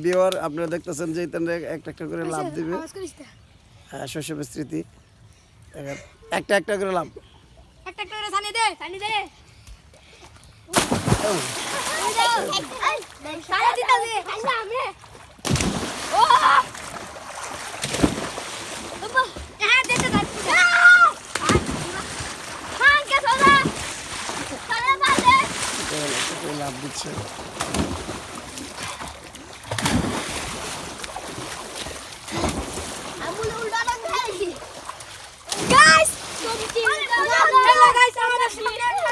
Viewer আপনারা দেখতেছেন যে ইতান একটা একটা করে লাভ দিবে। হ্যাঁ, শৈশবের স্মৃতি। দেখেন একটা একটা করে লাভ। একটা একটা করে ছানি দে। সারা দিতা দে। আমি। ও! বাবা, হ্যাঁ দেখতে যাচ্ছি। হ্যাঁ কে সোজা। সারা বাজে। একটা করে লাভ দিচ্ছে। আমুল উল্টা না খাই। গাইস, হ্যালো গাইস, আমাদের সামনে